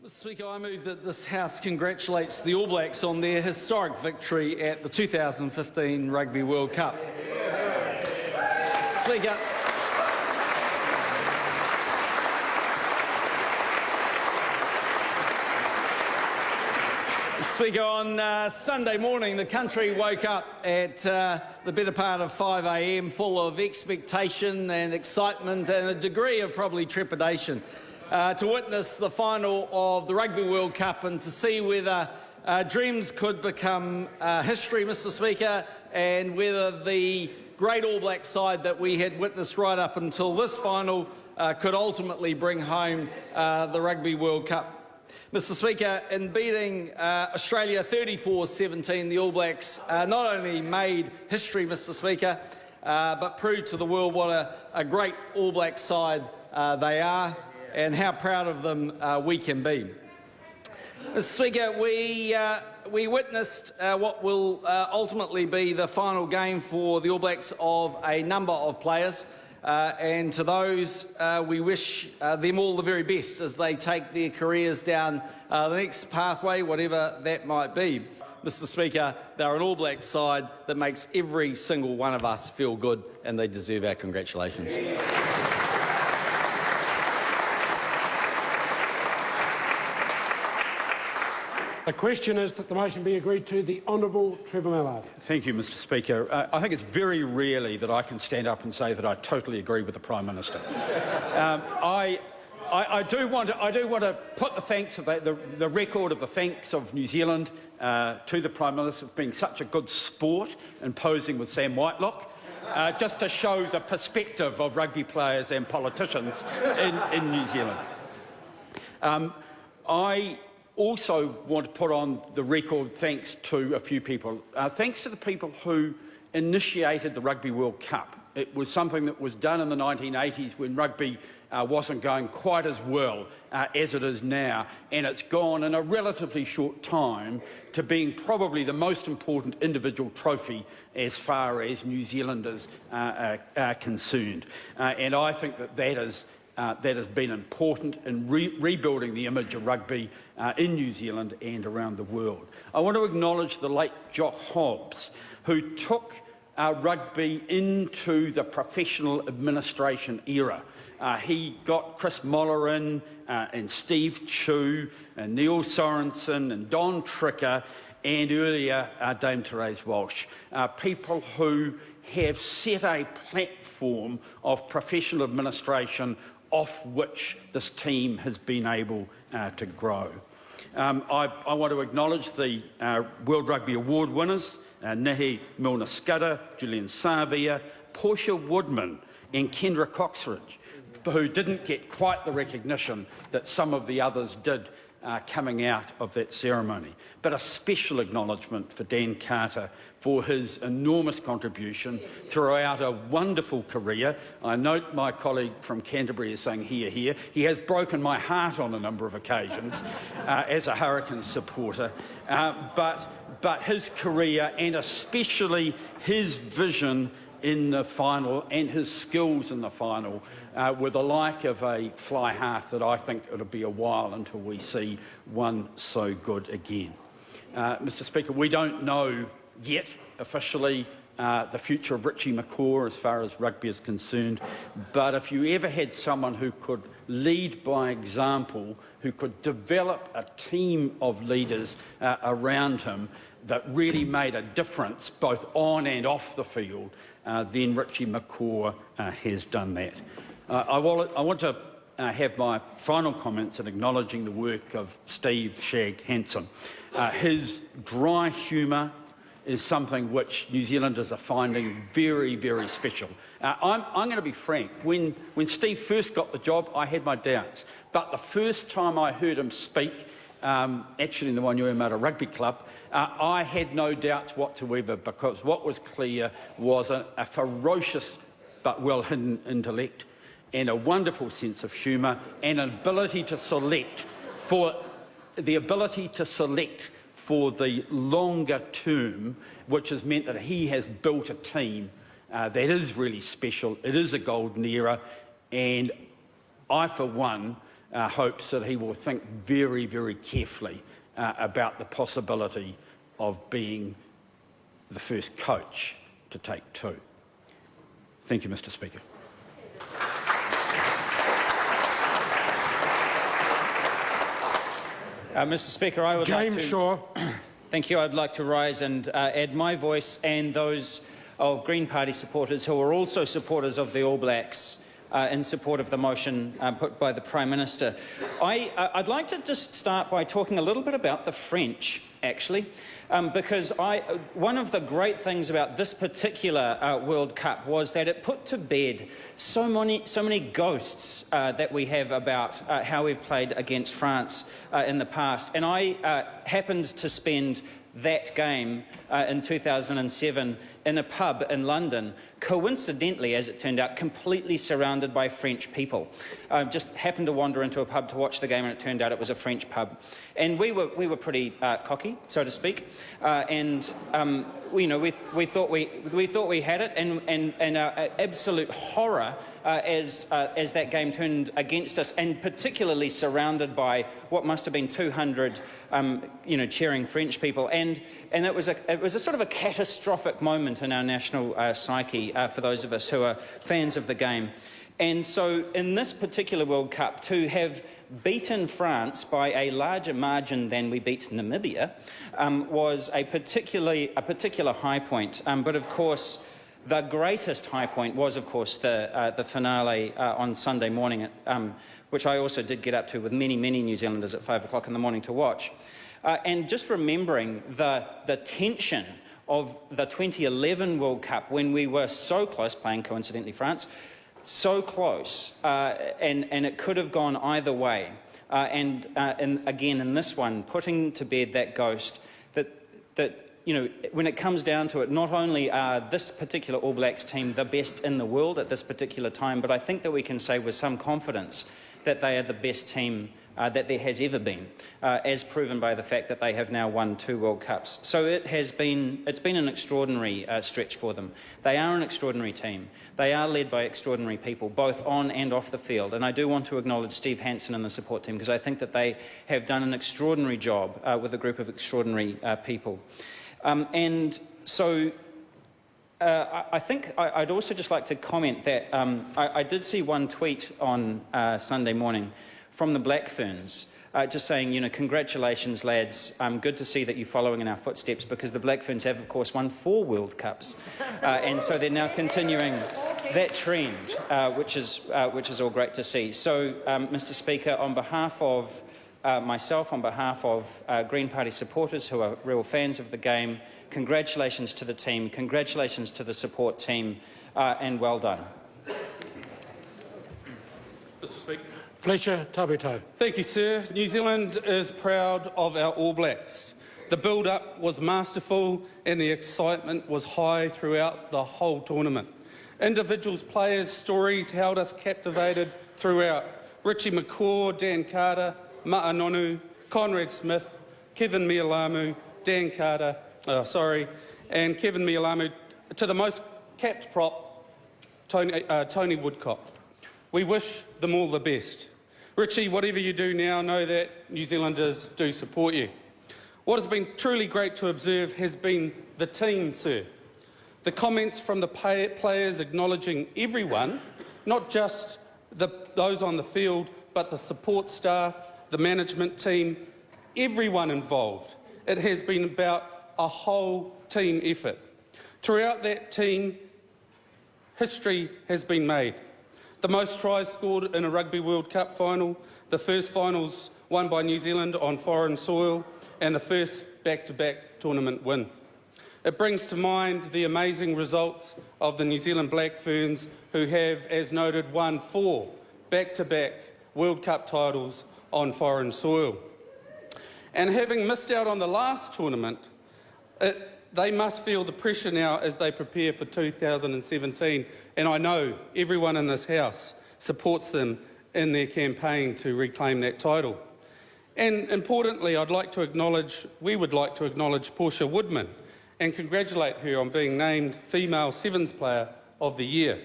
Mr. Speaker, I move that this House congratulates the All Blacks on their historic victory at the 2015 Rugby World Cup. Speaker, on Sunday morning, the country woke up at the better part of 5 a.m. full of expectation and excitement and a degree of probably trepidation to witness the final of the Rugby World Cup and to see whether dreams could become history, Mr. Speaker, and whether the great All Black side that we had witnessed right up until this final could ultimately bring home the Rugby World Cup. Mr. Speaker, in beating Australia 34-17, the All Blacks not only made history, Mr. Speaker, but proved to the world what a great All Black side they are and how proud of them we can be. Mr. Speaker, we witnessed what will ultimately be the final game for the All Blacks of a number of players. And to those, we wish them all the very best as they take their careers down the next pathway, whatever that might be. Mr. Speaker, they're an All Black side that makes every single one of us feel good, and they deserve our congratulations. The question is that the motion be agreed to. The Honourable Trevor Mallard. Thank you, Mr. Speaker. I think it's very rarely that I can stand up and say that I totally agree with the Prime Minister. I do want to put the thanks of the record of the thanks of New Zealand to the Prime Minister for being such a good sport and posing with Sam Whitelock, just to show the perspective of rugby players and politicians in New Zealand. I also want to put on the record thanks to a few people. Thanks to the people who initiated the Rugby World Cup. It was something that was done in the 1980s when rugby wasn't going quite as well as it is now, and it's gone in a relatively short time to being probably the most important individual trophy as far as New Zealanders are concerned. And I think that has been important in rebuilding the image of rugby in New Zealand and around the world. I want to acknowledge the late Jock Hobbs, who took rugby into the professional administration era. He got Chris Moller in, and Steve Chu, and Neil Sorensen, and Don Tricker, and earlier Dame Therese Walsh. People who have set a platform of professional administration off which this team has been able to grow. I want to acknowledge the World Rugby Award winners, Nihi Milner-Skudder, Julian Savia, Portia Woodman and Kendra Coxridge, who didn't get quite the recognition that some of the others did coming out of that ceremony. But a special acknowledgement for Dan Carter for his enormous contribution throughout a wonderful career. I note my colleague from Canterbury is saying hear, hear. He has broken my heart on a number of occasions as a Hurricanes supporter, but his career and especially his vision in the final and his skills in the final were the like of a fly half that I think it'll be a while until we see one so good again. Mr. Speaker, we don't know yet officially the future of Richie McCaw as far as rugby is concerned, but if you ever had someone who could lead by example, who could develop a team of leaders around him that really made a difference both on and off the field, then Richie McCaw has done that. I want to have my final comments in acknowledging the work of Steve Shag Hansen. His dry humour is something which New Zealanders are finding very, very special. I'm going to be frank. When Steve first got the job, I had my doubts. But the first time I heard him speak, actually in the Wainuiomata Rugby Club, I had no doubts whatsoever, because what was clear was a ferocious but well-hidden intellect and a wonderful sense of humour and an ability to select for the longer term, which has meant that he has built a team that is really special. It is a golden era, and I, for one, hopes that he will think very, very carefully about the possibility of being the first coach to take 2. Thank you, Mr. Speaker. Mr. Speaker, I would like to... James Shaw. Thank you. I'd like to rise and add my voice and those of Green Party supporters who are also supporters of the All Blacks in support of the motion put by the Prime Minister. I'd like to just start by talking a little bit about the French, actually, because one of the great things about this particular World Cup was that it put to bed so many ghosts that we have about how we've played against France in the past. And I happened to spend that game in 2007 in a pub in London, coincidentally, as it turned out, completely surrounded by French people. Just happened to wander into a pub to watch the game, and it turned out it was a French pub. And we were pretty cocky, so to speak, and we thought we had it, and our absolute horror as that game turned against us, and particularly surrounded by what must have been 200 cheering French people, and it was a sort of a catastrophic moment in our national psyche for those of us who are fans of the game. And so in this particular World Cup, to have beaten France by a larger margin than we beat Namibia was a particular high point. But of course, the greatest high point was, of course, the finale on Sunday morning, which I also did get up to with many New Zealanders at 5 o'clock in the morning to watch. And just remembering the tension of the 2011 World Cup, when we were so close, playing coincidentally France, so close, and it could have gone either way. And again, in this one, putting to bed that ghost that when it comes down to it, not only are this particular All Blacks team the best in the world at this particular time, but I think that we can say with some confidence that they are the best team that there has ever been, as proven by the fact that they have now won 2 World Cups. So it's been an extraordinary stretch for them. They are an extraordinary team. They are led by extraordinary people, both on and off the field. And I do want to acknowledge Steve Hansen and the support team, because I think that they have done an extraordinary job with a group of extraordinary people. And so I think I'd also just like to comment that I did see one tweet on Sunday morning from the Black Ferns, just saying, congratulations, lads. Good to see that you're following in our footsteps, because the Black Ferns have, of course, won 4 World Cups, and so they're now continuing that trend, which is all great to see. So, Mr. Speaker, on behalf of myself, on behalf of Green Party supporters who are real fans of the game, congratulations to the team, congratulations to the support team, and well done. Mr. Speaker. Fletcher Tabuto. Thank you, sir. New Zealand is proud of our All Blacks. The build-up was masterful and the excitement was high throughout the whole tournament. Individuals, players, stories held us captivated throughout. Richie McCaw, Dan Carter, Ma'anonu, Conrad Smith, Kevin Mialamu, and Kevin Mialamu, to the most capped prop, Tony Woodcock. We wish them all the best. Richie, whatever you do now, know that New Zealanders do support you. What has been truly great to observe has been the team, sir. The comments from the players acknowledging everyone, not just those on the field, but the support staff, the management team, everyone involved. It has been about a whole team effort. Throughout that team, history has been made. The most tries scored in a Rugby World Cup final, the first finals won by New Zealand on foreign soil, and the first back-to-back tournament win. It brings to mind the amazing results of the New Zealand Black Ferns, who have, as noted, won 4 back-to-back World Cup titles on foreign soil. And having missed out on the last tournament, they must feel the pressure now as they prepare for 2017, and I know everyone in this House supports them in their campaign to reclaim that title. And importantly, we would like to acknowledge Portia Woodman and congratulate her on being named Female Sevens Player of the Year.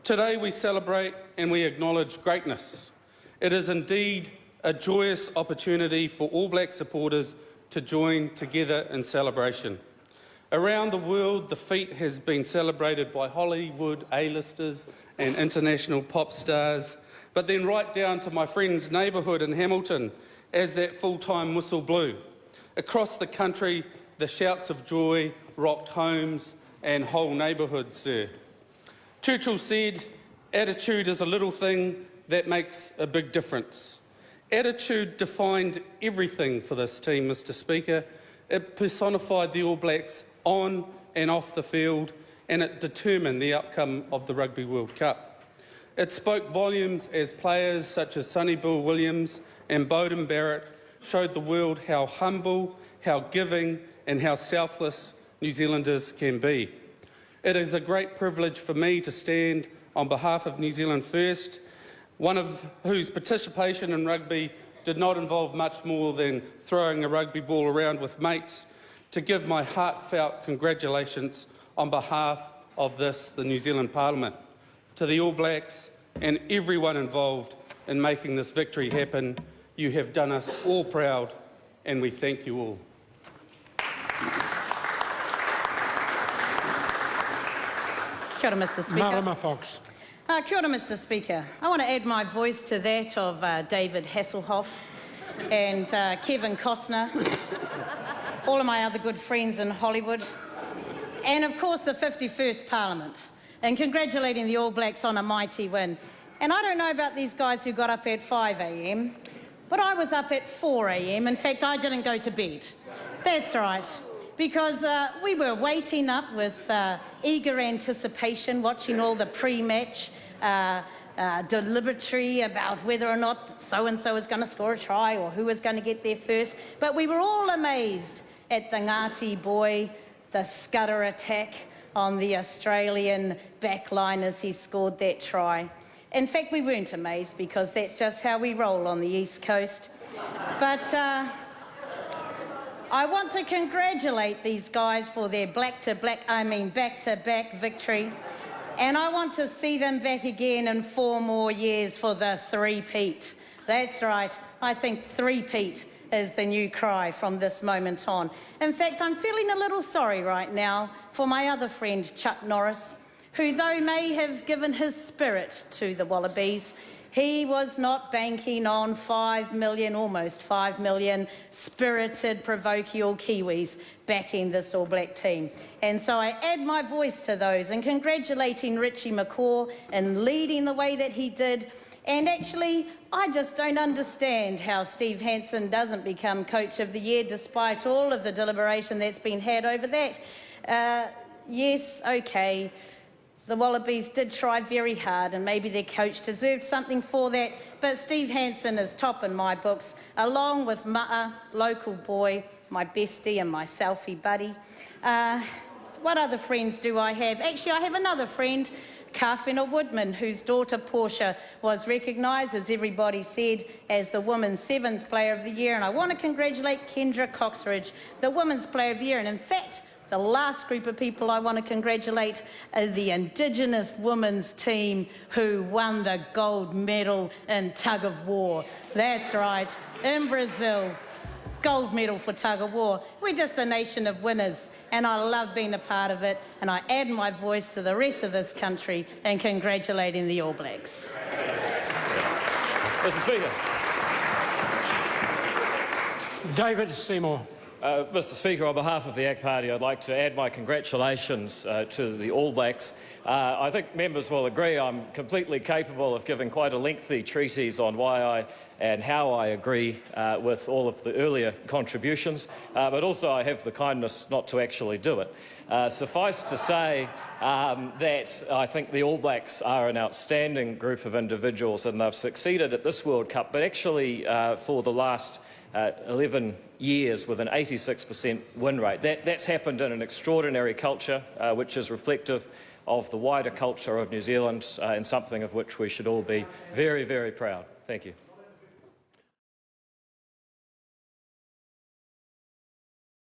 Today we celebrate and we acknowledge greatness, It is indeed a joyous opportunity for All Black supporters to join together in celebration. Around the world, the feat has been celebrated by Hollywood A-listers and international pop stars, but then right down to my friend's neighbourhood in Hamilton as that full-time whistle blew. Across the country, the shouts of joy rocked homes and whole neighbourhoods, sir. Churchill said, "Attitude is a little thing that makes a big difference." Attitude defined everything for this team, Mr. Speaker. It personified the All Blacks on and off the field, and it determined the outcome of the Rugby World Cup. It spoke volumes as players such as Sonny Bill Williams and Beauden Barrett showed the world how humble, how giving and how selfless New Zealanders can be. It is a great privilege for me to stand on behalf of New Zealand First, one of whose participation in rugby did not involve much more than throwing a rugby ball around with mates, to give my heartfelt congratulations on behalf of the New Zealand Parliament, to the All Blacks and everyone involved in making this victory happen. You have done us all proud, and we thank you all. Kia ora, Mr. Speaker. Marama Fox. Kia ora, Mr. Speaker. I want to add my voice to that of David Hasselhoff and Kevin Costner, all of my other good friends in Hollywood, and of course the 51st Parliament, and congratulating the All Blacks on a mighty win. And I don't know about these guys who got up at 5 a.m, but I was up at 4 a.m. In fact, I didn't go to bed. That's right. Because we were waiting up with eager anticipation, watching all the pre-match deliberatory about whether or not so-and-so was going to score a try or who was going to get there first. But we were all amazed at the Ngāti boy, the scudder attack on the Australian backline as he scored that try. In fact, we weren't amazed because that's just how we roll on the East Coast. But I want to congratulate these guys for their back-to-back victory. And I want to see them back again in 4 more years for the three-peat. That's right, I think three-peat is the new cry from this moment on. In fact, I'm feeling a little sorry right now for my other friend, Chuck Norris, who, though may have given his spirit to the Wallabies, he was not banking on 5 million, almost 5 million, spirited, parochial Kiwis backing this All Black team. And so I add my voice to those and congratulating Richie McCaw in leading the way that he did. And actually, I just don't understand how Steve Hansen doesn't become Coach of the Year despite all of the deliberation that's been had over that. Yes, okay. The Wallabies did try very hard and maybe their coach deserved something for that, but Steve Hansen is top in my books, along with Ma'a, local boy, my bestie and my selfie buddy. What other friends do I have? Actually, I have another friend, Kawhena Woodman, whose daughter Portia was recognised, as everybody said, as the Women's Sevens Player of the Year, and I want to congratulate Kendra Coxridge, the Women's Player of the Year, and in fact, the last group of people I want to congratulate are the Indigenous women's team who won the gold medal in tug of war. That's right, in Brazil, gold medal for tug of war. We're just a nation of winners, and I love being a part of it, and I add my voice to the rest of this country in congratulating the All Blacks. Mr. Speaker. David Seymour. Mr. Speaker, on behalf of the ACT Party, I'd like to add my congratulations to the All Blacks. I think members will agree I'm completely capable of giving quite a lengthy treatise on why and how I agree with all of the earlier contributions, but also I have the kindness not to actually do it. Suffice to say that I think the All Blacks are an outstanding group of individuals and they've succeeded at this World Cup, but actually for the last 11 years with an 86% win rate. That's happened in an extraordinary culture which is reflective of the wider culture of New Zealand and something of which we should all be very, very proud. Thank you.